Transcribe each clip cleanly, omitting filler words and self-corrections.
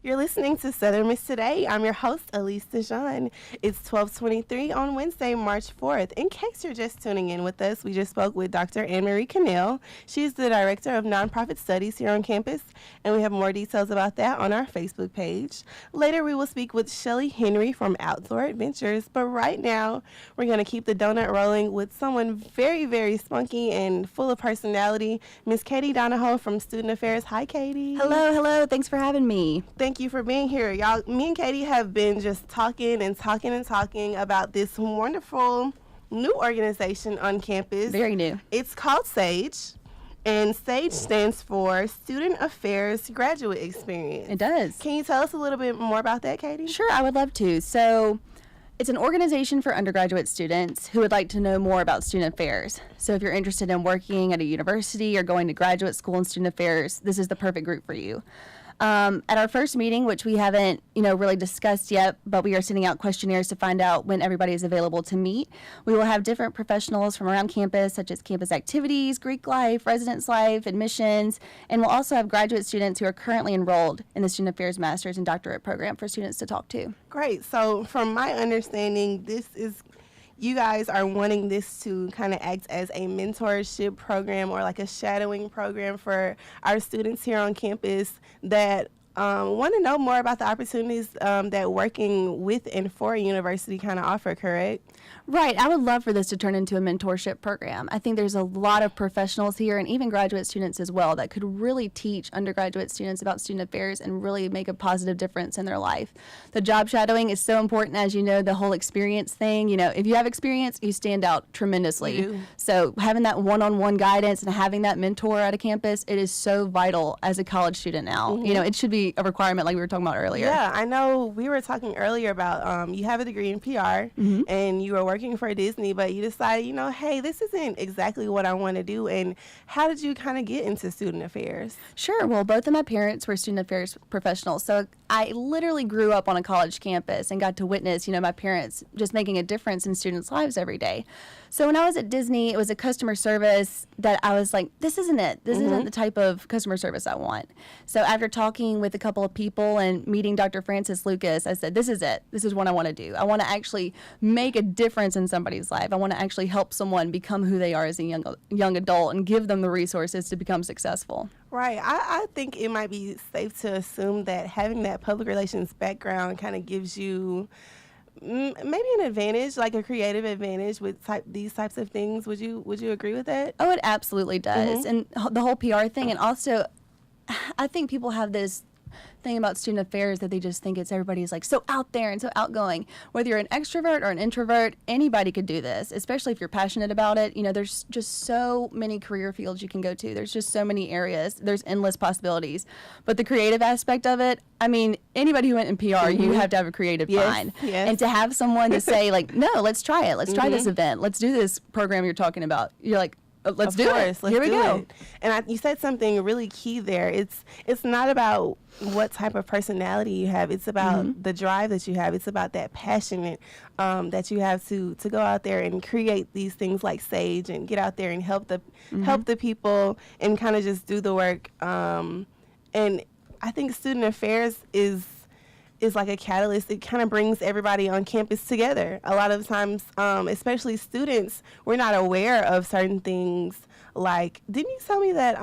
You're listening to Southern Miss Today. I'm your host, Elise DeJean. It's 12:23 on Wednesday, March 4th. In case you're just tuning in with us, we just spoke with Dr. Anne-Marie Cannell. She's the Director of Nonprofit Studies here on campus, and we have more details about that on our Facebook page. Later, we will speak with Shelly Henry from Outdoor Adventures, but right now, we're going to keep the donut rolling with someone very, very spunky and full of personality, Miss Katie Donahue from Student Affairs. Hi, Katie. Hello. Thanks for having me. Thank you for being here. Y'all, me and Katie have been just talking about this wonderful new organization on campus. Very new. It's called S.A.G.E, and S.A.G.E stands for Student Affairs Graduate Experience. It does. Can you tell us a little bit more about that, Katie? Sure, I would love to. So it's an organization for undergraduate students who would like to know more about student affairs. So if you're interested in working at a university or going to graduate school in student affairs, this is the perfect group for you. At our first meeting, which we haven't, really discussed yet, but we are sending out questionnaires to find out when everybody is available to meet. We will have different professionals from around campus, such as campus activities, Greek life, residence life, admissions, and we'll also have graduate students who are currently enrolled in the Student Affairs Master's and Doctorate program for students to talk to. Great. So from my understanding, you guys are wanting this to kind of act as a mentorship program or like a shadowing program for our students here on campus that want to know more about the opportunities that working with and for a university kind of offer, correct? Right. I would love for this to turn into a mentorship program. I think there's a lot of professionals here and even graduate students as well that could really teach undergraduate students about student affairs and really make a positive difference in their life. The job shadowing is so important, as you know, the whole experience thing. If you have experience, you stand out tremendously. You do. So having that one-on-one guidance and having that mentor at a campus, it is so vital as a college student now. Mm-hmm. It should be a requirement like we were talking about earlier. Yeah, I know we were talking earlier about you have a degree in PR and you were working for Disney, but you decided, hey, this isn't exactly what I want to do. And how did you kind of get into student affairs? Sure. Well, both of my parents were student affairs professionals. So I literally grew up on a college campus and got to witness, my parents just making a difference in students' lives every day. So when I was at Disney, it was a customer service that I was like, this isn't it. This isn't the type of customer service I want. So after talking with a couple of people and meeting Dr. Francis Lucas, I said, this is it. This is what I want to do. I want to actually make a difference in somebody's life. I want to actually help someone become who they are as a young adult and give them the resources to become successful. Right. I think it might be safe to assume that having that public relations background kind of gives you maybe an advantage, like a creative advantage with these types of things. Would you agree with that? Oh, it absolutely does. And the whole PR thing, and also I think people have this thing about student affairs that they just think it's everybody's like so out there and so outgoing. Whether you're an extrovert or an introvert, anybody could do this, especially if you're passionate about it. There's just so many career fields you can go to. There's just so many areas. There's endless possibilities. But the creative aspect of it, anybody who went in PR, you have to have a creative mind. Yes. And to have someone to say like, no, let's try it. Let's try this event. Let's do this program you're talking about. You're like, let's do it. Here we go. And you said something really key there. It's not about what type of personality you have. It's about the drive that you have. It's about that passion that you have to go out there and create these things like S.A.G.E and get out there and help the people and kind of just do the work. And I think student affairs is like a catalyst. It kind of brings everybody on campus together. A lot of times, especially students, we're not aware of certain things. Like, didn't you tell me that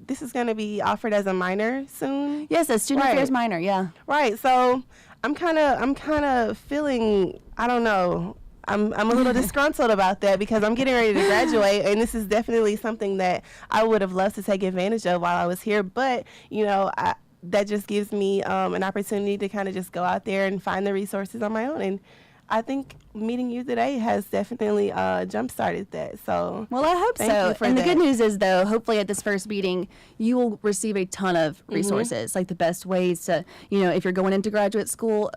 this is going to be offered as a minor soon? Yes, a student affairs minor. Yeah. Right. So I'm kind of feeling, I don't know. I'm a little disgruntled about that because I'm getting ready to graduate, and this is definitely something that I would have loved to take advantage of while I was here. But that just gives me an opportunity to kind of just go out there and find the resources on my own. And I think meeting you today has definitely jump-started that. So, well, I hope so. And the good news is, though, hopefully at this first meeting, you will receive a ton of resources, like the best ways to, if you're going into graduate school,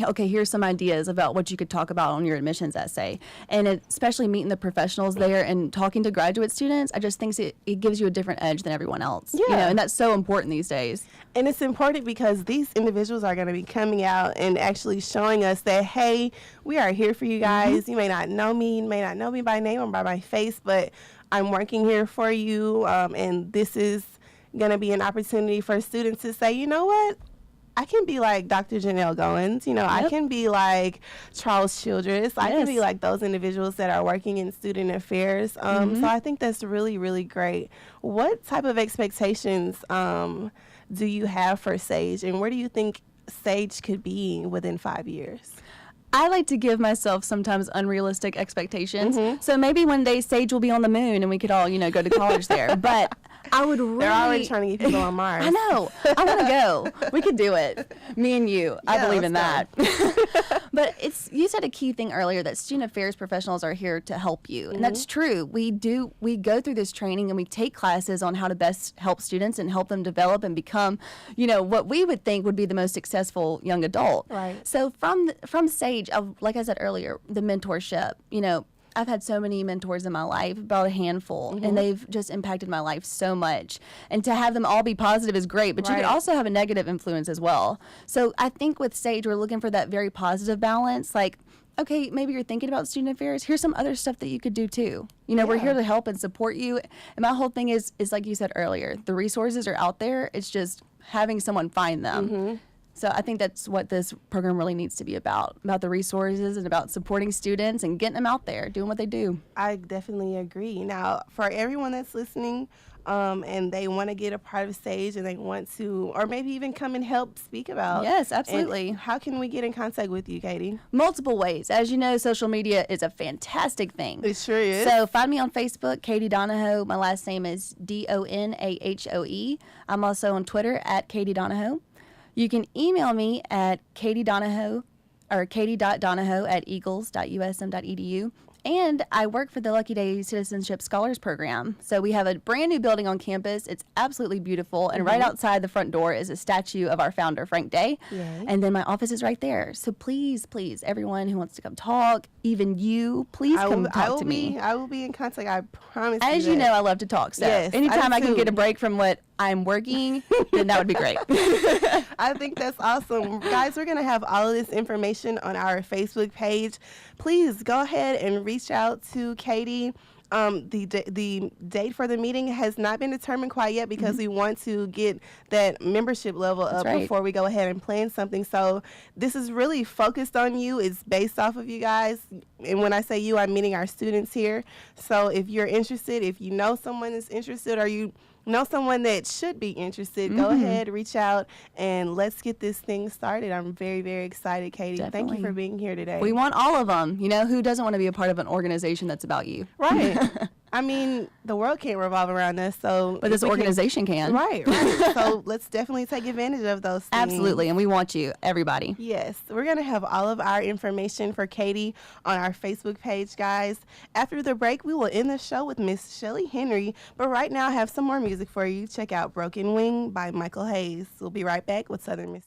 okay, here's some ideas about what you could talk about on your admissions essay. And especially meeting the professionals there and talking to graduate students, I just think it gives you a different edge than everyone else. Yeah. And that's so important these days. And it's important because these individuals are going to be coming out and actually showing us that, hey, we are here for you guys. You may not know me, by name or by my face, but I'm working here for you. And this is going to be an opportunity for students to say, you know what? I can be like Dr. Janelle Goins, you know, I can be like Charles Childress. I can be like those individuals that are working in student affairs. So I think that's really, really great. What type of expectations do you have for S.A.G.E, and where do you think S.A.G.E could be within 5 years? I like to give myself sometimes unrealistic expectations. So maybe one day S.A.G.E will be on the moon and we could all, you know, go to college there. But I would really... They're already trying to get people on Mars. I know. I want to go. We could do it. Me and you. I believe in that. But you said a key thing earlier, that student affairs professionals are here to help you. And that's true. We go through this training and we take classes on how to best help students and help them develop and become, you know, what we would think would be the most successful young adult. Right. So from S.A.G.E, like I said earlier, the mentorship, you know, I've had so many mentors in my life, about a handful, and they've just impacted my life so much. And to have them all be positive is great, but you could also have a negative influence as well. So I think with S.A.G.E, we're looking for that very positive balance. Like, okay, maybe you're thinking about student affairs. Here's some other stuff that you could do too. You know, we're here to help and support you. And my whole thing is like you said earlier, the resources are out there. It's just having someone find them. So I think that's what this program really needs to be about the resources and about supporting students and getting them out there, doing what they do. I definitely agree. Now, for everyone that's listening and they want to get a part of S.A.G.E and they want to, or maybe even come and help speak about. Yes, absolutely. And how can we get in contact with you, Katie? Multiple ways. As you know, social media is a fantastic thing. It sure is. So find me on Facebook, Katie Donahue. My last name is Donahoe. I'm also on Twitter at Katie Donahue. You can email me at katie.donahue or katie.donahue@eagles.usm.edu. And I work for the Lucky Day Citizenship Scholars Program. So we have a brand new building on campus. It's absolutely beautiful. And right outside the front door is a statue of our founder, Frank Day. Yay. And then my office is right there. So please, please, everyone who wants to come talk, even you, please come talk to me. I will be in contact. I promise you. As you know, I love to talk. So anytime I can get a break from what I'm working, then that would be great. I think that's awesome. Guys, we're going to have all of this information on our Facebook page. Please go ahead and reach out to Katie. The date for the meeting has not been determined quite yet because we want to get that membership level up before we go ahead and plan something. So this is really focused on you. It's based off of you guys. And when I say you, I'm meaning our students here. So if you're interested, if you know someone is interested or you know someone that should be interested, go ahead, reach out, and let's get this thing started. I'm very, very excited, Katie. Definitely. Thank you for being here today. We want all of them. You know, who doesn't want to be a part of an organization that's about you? Right. I mean, the world can't revolve around us, so... But this organization can. Right. So let's definitely take advantage of those things. Absolutely, and we want you, everybody. Yes. We're going to have all of our information for Katie on our Facebook page, guys. After the break, we will end the show with Miss Shelly Henry, but right now I have some more music for you. Check out Broken Wing by Michael Hayes. We'll be right back with Southern Miss.